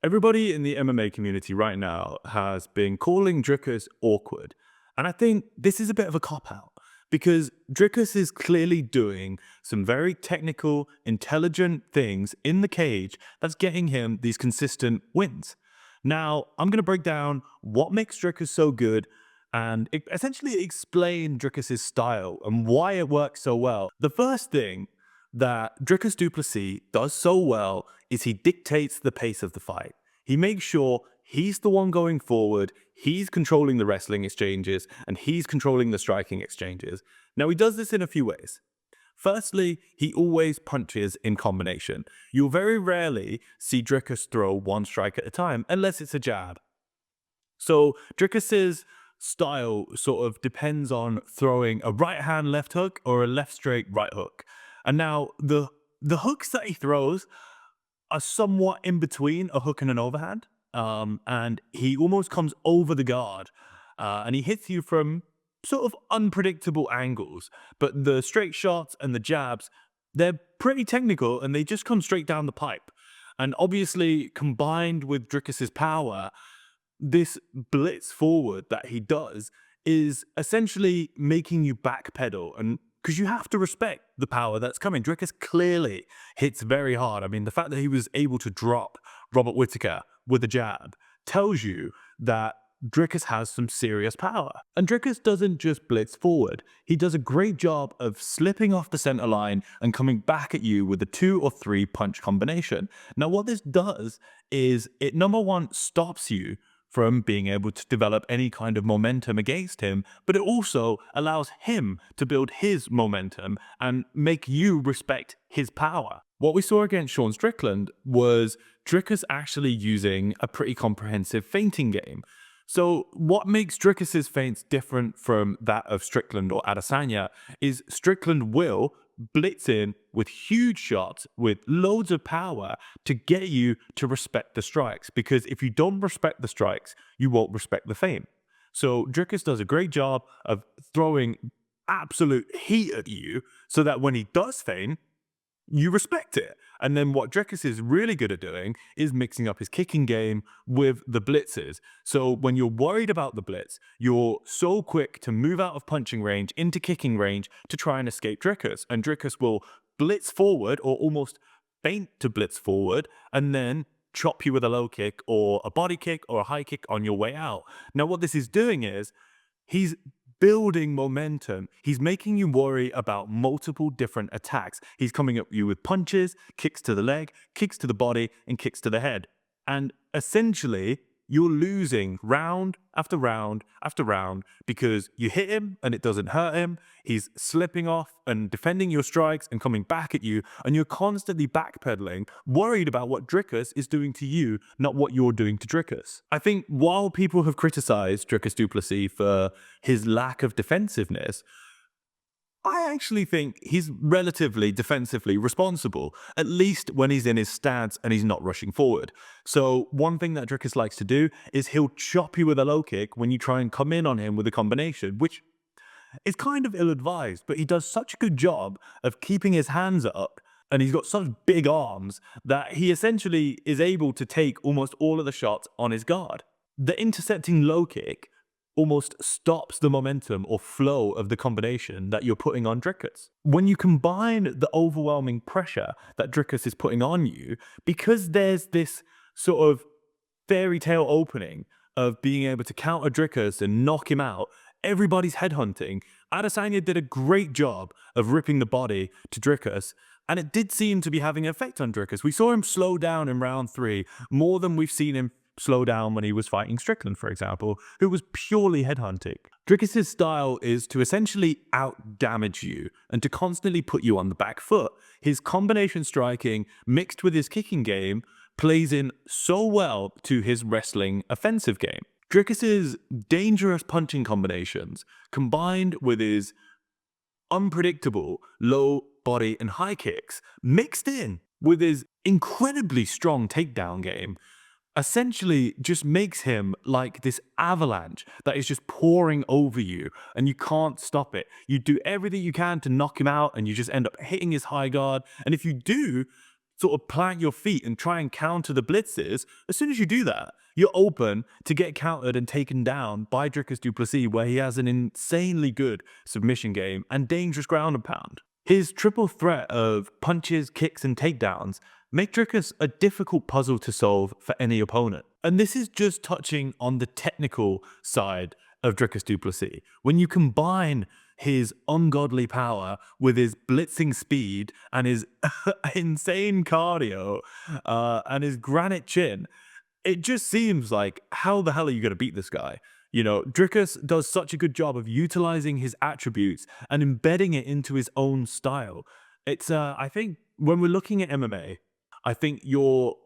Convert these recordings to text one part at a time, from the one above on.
Everybody in the MMA community right now has been calling Dricus awkward. And I think this is a bit of a cop-out because Dricus is clearly doing some very technical, intelligent things in the cage that's getting him these consistent wins. Now, I'm going to break down what makes Dricus so good and essentially explain Dricus's style and why it works so well. The first thing that Dricus Du Plessis does so well is he dictates the pace of the fight. He makes sure he's the one going forward, he's controlling the wrestling exchanges, and he's controlling the striking exchanges. Now, he does this in a few ways. Firstly, he always punches in combination. You'll very rarely see Dricus throw one strike at a time, unless it's a jab. So Dricus's style sort of depends on throwing a right hand left hook or a left straight right hook. And now the hooks that he throws are somewhat in between a hook and an overhand. And he almost comes over the guard and he hits you from sort of unpredictable angles. But the straight shots and the jabs, they're pretty technical and they just come straight down the pipe. And obviously, combined with Dricus's power, this blitz forward that he does is essentially making you backpedal, and because you have to respect the power that's coming. Dricus clearly hits very hard. I mean, the fact that he was able to drop Robert Whittaker with a jab tells you that Dricus has some serious power. And Dricus doesn't just blitz forward. He does a great job of slipping off the center line and coming back at you with a 2 or 3 punch combination. Now, what this does is it, number one, stops you from being able to develop any kind of momentum against him, but it also allows him to build his momentum and make you respect his power. What we saw against Sean Strickland was Dricus actually using a pretty comprehensive feinting game. So what makes Dricus's feints different from that of Strickland or Adesanya is Strickland will blitz in with huge shots with loads of power to get you to respect the strikes, because if you don't respect the strikes, you won't respect the feint. So Dricus does a great job of throwing absolute heat at you so that when he does feint, you respect it. And then what Dricus is really good at doing is mixing up his kicking game with the blitzes. So when you're worried about the blitz, you're so quick to move out of punching range into kicking range to try and escape Dricus. And Dricus will blitz forward or almost feint to blitz forward and then chop you with a low kick or a body kick or a high kick on your way out. Now what this is doing is he's building momentum. He's making you worry about multiple different attacks. He's coming at you with punches, kicks to the leg, kicks to the body, and kicks to the head. And essentially, you're losing round after round after round because you hit him and it doesn't hurt him. He's slipping off and defending your strikes and coming back at you, and you're constantly backpedaling, worried about what Dricus is doing to you, not what you're doing to Dricus. I think while people have criticized Dricus Du Plessis for his lack of defensiveness, I actually think he's relatively defensively responsible, at least when he's in his stance and he's not rushing forward. So one thing that Dricus likes to do is he'll chop you with a low kick when you try and come in on him with a combination, which is kind of ill-advised, but he does such a good job of keeping his hands up and he's got such big arms that he essentially is able to take almost all of the shots on his guard. The intercepting low kick almost stops the momentum or flow of the combination that you're putting on Driccus. When you combine the overwhelming pressure that Driccus is putting on you, because there's this sort of fairy tale opening of being able to counter Driccus and knock him out, everybody's headhunting. Adesanya did a great job of ripping the body to Driccus, and it did seem to be having an effect on Driccus. We saw him slow down in round 3 more than we've seen him slow down when he was fighting Strickland, for example, who was purely headhunting. Driccus' style is to essentially out-damage you and to constantly put you on the back foot. His combination striking mixed with his kicking game plays in so well to his wrestling offensive game. Driccus' dangerous punching combinations combined with his unpredictable low body and high kicks mixed in with his incredibly strong takedown game essentially just makes him like this avalanche that is just pouring over you and you can't stop it. You do everything you can to knock him out and you just end up hitting his high guard. And if you do, sort of plant your feet and try and counter the blitzes, as soon as you do that, you're open to get countered and taken down by Dricus Du Plessis, where he has an insanely good submission game and dangerous ground and pound. His triple threat of punches, kicks, and takedowns make Dricus a difficult puzzle to solve for any opponent. And this is just touching on the technical side of Dricus Du Plessis. When you combine his ungodly power with his blitzing speed and his insane cardio and his granite chin, it just seems like, how the hell are you going to beat this guy? You know, Driccus does such a good job of utilizing his attributes and embedding it into his own style. It's, I think, when we're looking at MMA, I think your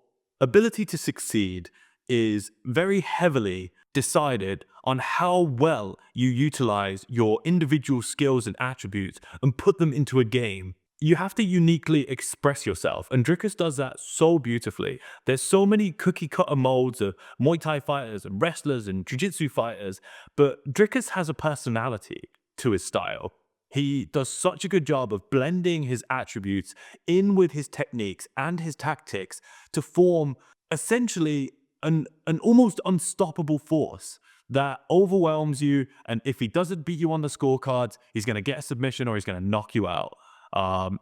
ability to succeed is very heavily decided on how well you utilize your individual skills and attributes and put them into a game. You have to uniquely express yourself, and Dricus does that so beautifully. There's so many cookie cutter molds of Muay Thai fighters and wrestlers and jiu-jitsu fighters, but Dricus has a personality to his style. He does such a good job of blending his attributes in with his techniques and his tactics to form essentially an almost unstoppable force that overwhelms you, and if he doesn't beat you on the scorecards, he's going to get a submission or he's going to knock you out.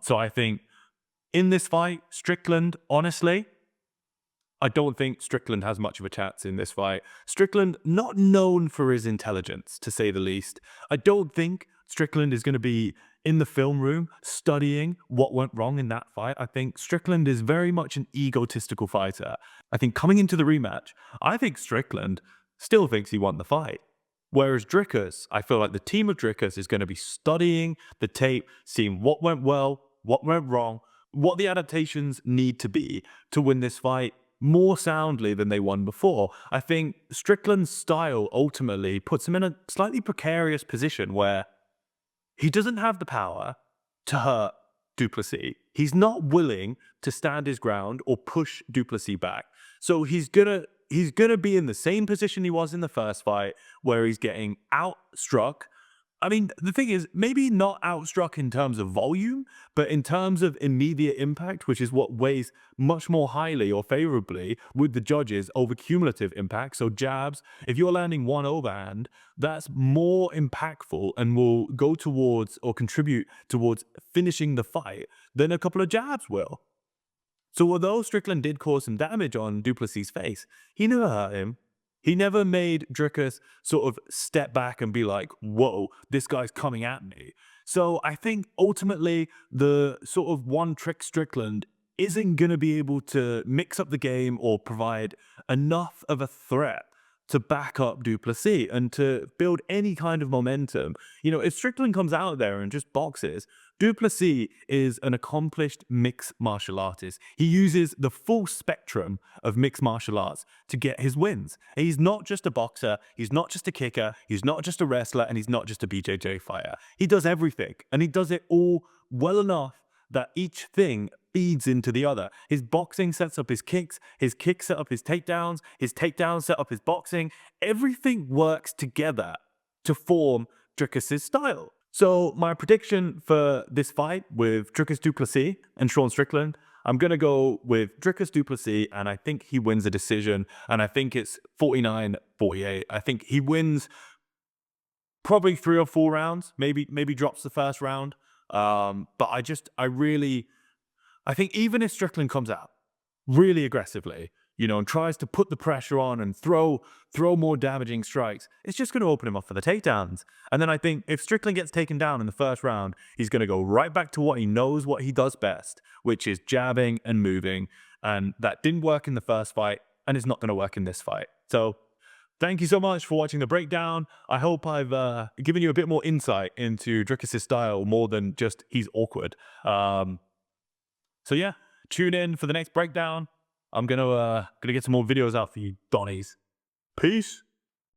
So I think in this fight, Strickland, honestly, I don't think Strickland has much of a chance in this fight. Strickland, not known for his intelligence, to say the least. I don't think Strickland is going to be in the film room studying what went wrong in that fight. I think Strickland is very much an egotistical fighter. I think coming into the rematch, I think Strickland still thinks he won the fight. Whereas Driccus, I feel like the team of Driccus is going to be studying the tape, seeing what went well, what went wrong, what the adaptations need to be to win this fight more soundly than they won before. I think Strickland's style ultimately puts him in a slightly precarious position where he doesn't have the power to hurt Du Plessis. He's not willing to stand his ground or push Du Plessis back. So he's gonna be in the same position he was in the first fight, where he's getting outstruck. I mean, the thing is, maybe not outstruck in terms of volume, but in terms of immediate impact, which is what weighs much more highly or favorably with the judges over cumulative impact. So jabs, if you're landing one overhand, that's more impactful and will go towards or contribute towards finishing the fight than a couple of jabs will. So although Strickland did cause some damage on Du Plessis' face, he never hurt him. He never made Driccus sort of step back and be like, whoa, this guy's coming at me. So I think ultimately the sort of one trick Strickland isn't going to be able to mix up the game or provide enough of a threat to back up Du Plessis and to build any kind of momentum. You know, if Strickland comes out there and just boxes, Du Plessis is an accomplished mixed martial artist. He uses the full spectrum of mixed martial arts to get his wins. He's not just a boxer, he's not just a kicker, he's not just a wrestler, and he's not just a BJJ fighter. He does everything, and he does it all well enough that each thing feeds into the other. His boxing sets up his kicks set up his takedowns set up his boxing. Everything works together to form Driccus' style. So my prediction for this fight with Dricus Du Plessis and Sean Strickland, I'm going to go with Dricus Du Plessis, and I think he wins a decision, and I think it's 49-48. I think he wins probably 3 or 4 rounds, maybe drops the first round. But I think even if Strickland comes out really aggressively, you know, and tries to put the pressure on and throw more damaging strikes, it's just going to open him up for the takedowns. And then I think if Strickland gets taken down in the first round, he's going to go right back to what he knows, what he does best, which is jabbing and moving. And that didn't work in the first fight, and it's not going to work in this fight. So thank you so much for watching the breakdown. I hope I've given you a bit more insight into Driccus' style, more than just he's awkward. So yeah, tune in for the next breakdown. I'm gonna get some more videos out for you, Donnies. Peace.